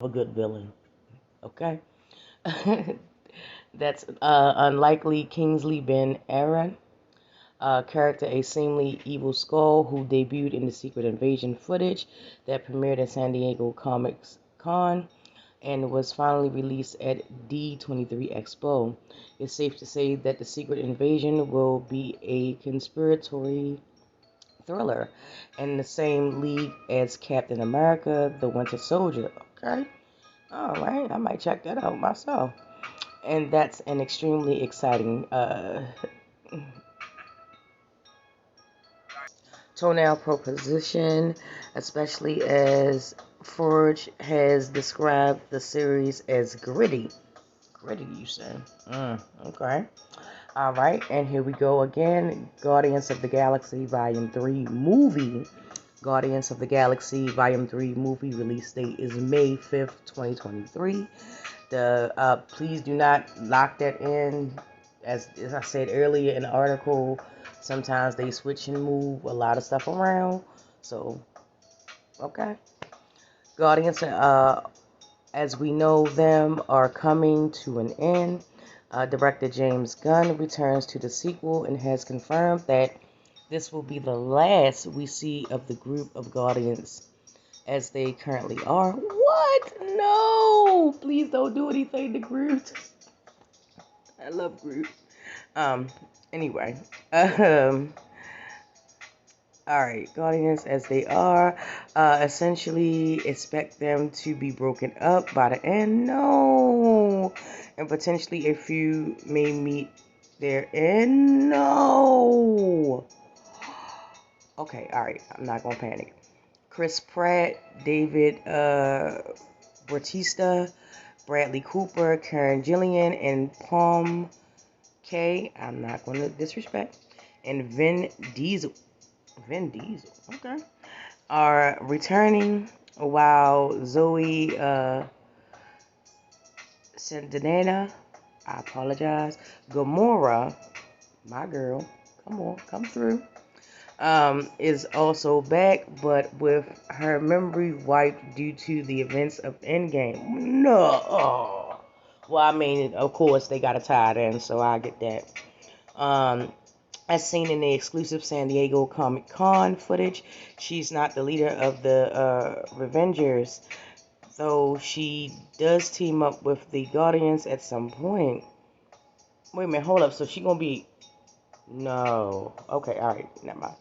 a good villain. Okay. That's unlikely Kingsley Ben Aaron, character a seemingly evil skull who debuted in the Secret Invasion footage that premiered at San Diego Comics Con and was finally released at D23 Expo. It's safe to say that the Secret Invasion will be a conspiratory thriller in the same league as Captain America, the Winter Soldier. Okay, all right, I might check that out myself. And that's an extremely exciting toenail proposition, especially as Forge has described the series as gritty. Gritty, you say? Okay. All right, and here we go again. Guardians of the Galaxy Volume 3 movie. Guardians of the Galaxy Volume 3 movie release date is May 5th, 2023. Please do not lock that in. As I said earlier in the article, sometimes they switch and move a lot of stuff around. So, okay. Guardians, as we know them, are coming to an end. Director James Gunn returns to the sequel and has confirmed that this will be the last we see of the group of Guardians as they currently are. What? No! Please don't do anything to Groot. I love Groot. Um, anyway. Alright, Guardians as they are. Essentially expect them to be broken up by the end. No! And potentially a few may meet their end. No! Okay, alright. I'm not gonna panic. Chris Pratt, David Bautista, Bradley Cooper, Karen Gillian, and Palm K. I'm not going to disrespect. And Vin Diesel. Vin Diesel. Okay. Are returning while Zoe Saldana, I apologize, Gamora, my girl, come on, come through, is also back, but with her memory wiped due to the events of Endgame. No. Well, I mean, of course, they got to tie it in, so I get that. As seen in the exclusive San Diego Comic Con footage, she's not the leader of the Revengers, though she does team up with the Guardians at some point. Wait a minute, hold up. So she gonna be? No. Okay, all right, never mind.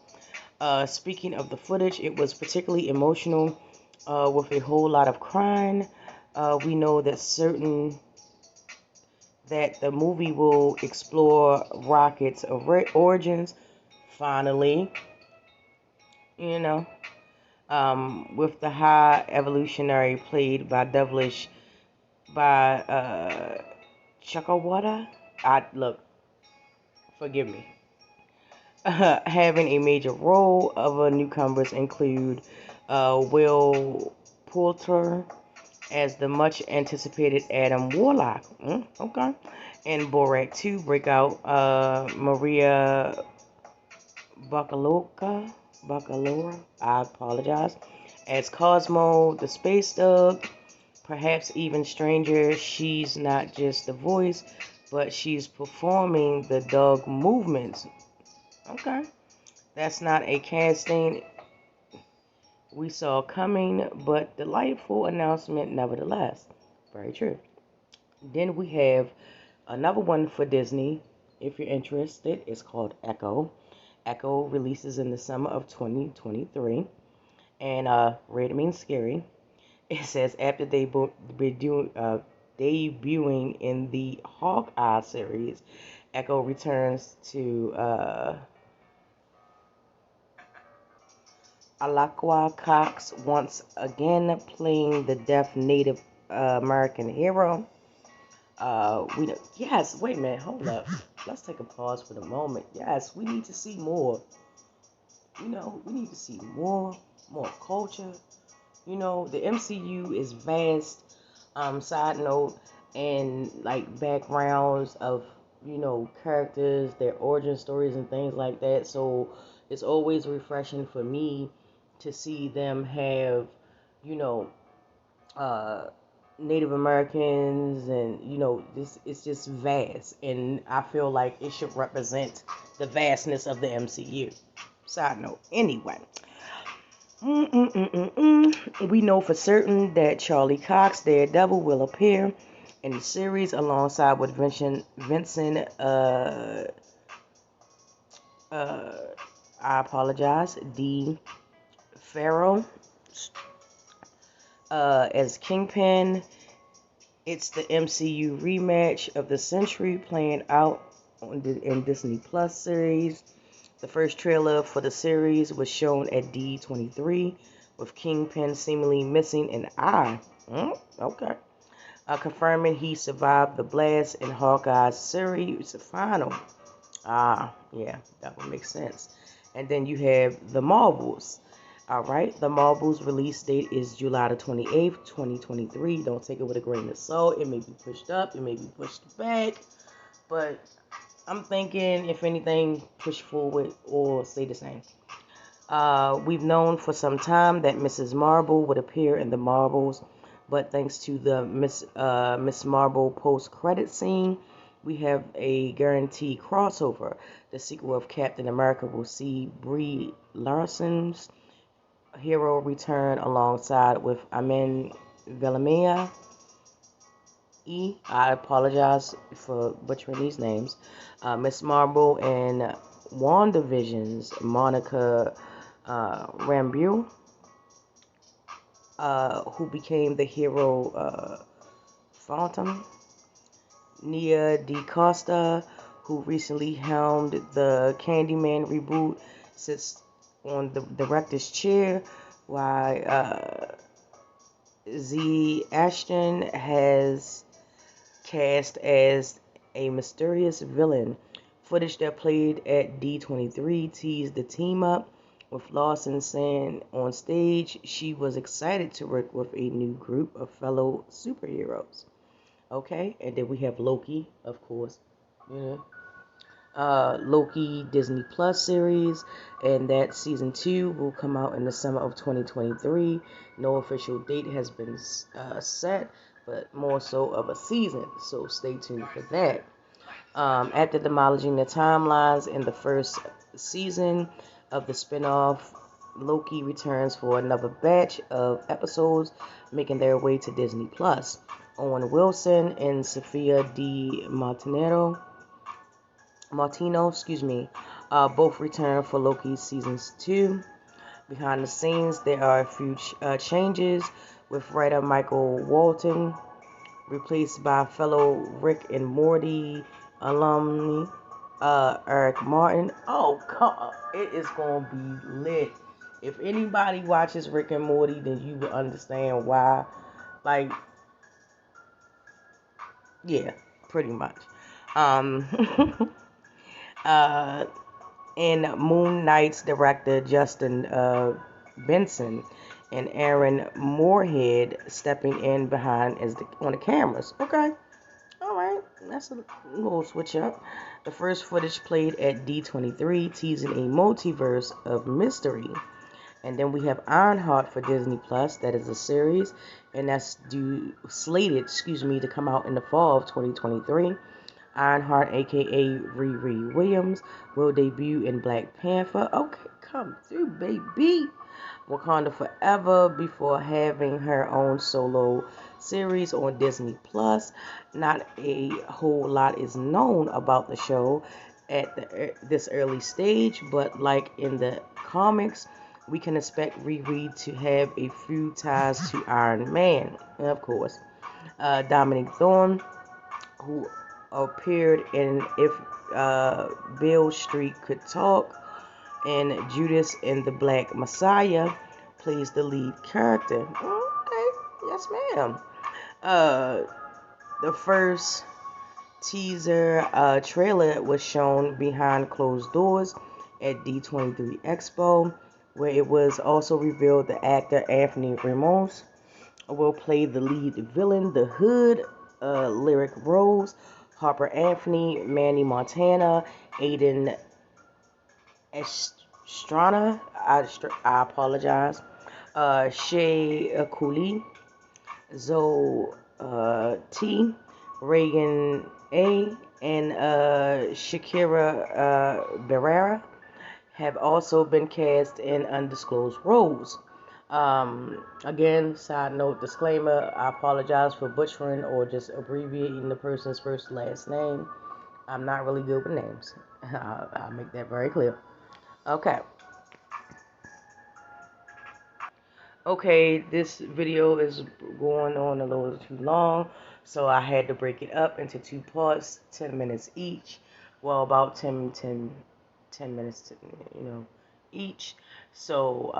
Speaking of the footage, it was particularly emotional, with a whole lot of crying. We know that the movie will explore Rocket's origins, finally, you know, with the high evolutionary played by Chakawada. Look, forgive me. Having a major role. Other newcomers include Will Poulter as the much anticipated Adam Warlock. Okay. And Borat 2 breakout Maria Bacalora, I apologize, as Cosmo, the space dog. Perhaps even stranger, she's not just the voice, but she's performing the dog movements. Okay. That's not a casting we saw coming, but delightful announcement nevertheless. Very true. Then we have another one for Disney. If you're interested, it's called Echo. Echo releases in the summer of 2023. And red means scary. It says after debuting in the Hawkeye series, Echo returns to Alaqua Cox once again playing the deaf Native American hero. Yes, wait a minute, hold up. Let's take a pause for the moment. Yes, we need to see more. We need to see more culture. The MCU is vast. Side note, and like backgrounds of characters, their origin stories and things like that. So it's always refreshing for me to see them have you know uh Native Americans, and this it's just vast, and I feel like it should represent the vastness of the MCU. Side note, anyway. We know for certain that Charlie Cox, Daredevil, will appear in the series alongside with Vincent uh, I apologize, D. Farrell as Kingpin. It's the MCU rematch of the century playing out in Disney Plus series. The first trailer for the series was shown at D23 with Kingpin seemingly missing an eye. Okay. Confirming he survived the blast in Hawkeye's series final. Yeah, that would make sense. And then you have the Marvels. All right, the Marvels release date is July the 28th, 2023. Don't take it with a grain of salt. It may be pushed up, it may be pushed back, but I'm thinking, if anything, push forward or stay the same. We've known for some time that Mrs. Marvel would appear in the Marvels, but thanks to the Miss Marvel post-credit scene, we have a guaranteed crossover. The sequel of Captain America will see Brie Larson's hero return alongside with Amin Velamea. I apologize for butchering these names. Miss Marvel and WandaVision's Monica Rambeau, who became the hero Phantom. Nia DaCosta, who recently helmed the Candyman reboot, sits on the director's chair, while Z. Ashton has cast as a mysterious villain. Footage that played at D23 teased the team up, with Lawson saying on stage she was excited to work with a new group of fellow superheroes. Okay, and then we have Loki, of course. You know, Loki Disney Plus series, and that season 2 will come out in the summer of 2023. No official date has been set, but more so of a season, so stay tuned for that. After demolishing the timelines in the first season of the spin-off, Loki returns for another batch of episodes, making their way to Disney Plus. Owen Wilson and Sophia Di Martino, both return for Loki seasons 2. Behind the scenes, there are a few changes, with writer Michael Walton replaced by fellow Rick and Morty alumni Eric Martin. Oh, God, it is going to be lit. If anybody watches Rick and Morty, then you will understand why. Like, yeah, pretty much. Um, uh, and Moon Knight's director Justin Benson and Aaron Moorhead stepping in behind on the cameras. Okay, all right, that's a little switch up. The first footage played at D23, teasing a multiverse of mystery. And then we have Ironheart for Disney Plus. That is a series, and that's slated, to come out in the fall of 2023. Ironheart, aka Riri Williams, will debut in Black Panther. Okay, come through, baby. Wakanda Forever before having her own solo series on Disney Plus. Not a whole lot is known about the show at this early stage, but like in the comics, we can expect Riri to have a few ties to Iron Man, of course. Dominic Thorne, who appeared in If Beale Street Could Talk, and Judas and the Black Messiah, plays the lead character. Okay, yes, ma'am. Uh, the first teaser trailer was shown behind closed doors at D23 Expo, where it was also revealed the actor Anthony Ramos will play the lead villain, the Hood, Lyric Rose, Harper Anthony, Manny Montana, Aiden Estrada, I apologize, Shea Cooley, Zoe T, Reagan A, and Shakira Barrera have also been cast in undisclosed roles. Again, side note disclaimer, I apologize for butchering or just abbreviating the person's first last name. I'm not really good with names. I'll make that very clear. Okay. Okay, this video is going on a little too long, so I had to break it up into two parts, 10 minutes each. Well, about 10 minutes, each. So,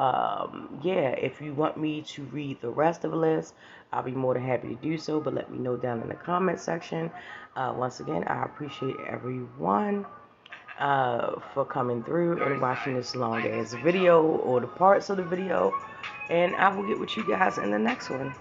yeah, if you want me to read the rest of the list, I'll be more than happy to do so, but let me know down in the comment section. Once again, I appreciate everyone for coming through and watching this long ass video or the parts of the video. And I will get with you guys in the next one.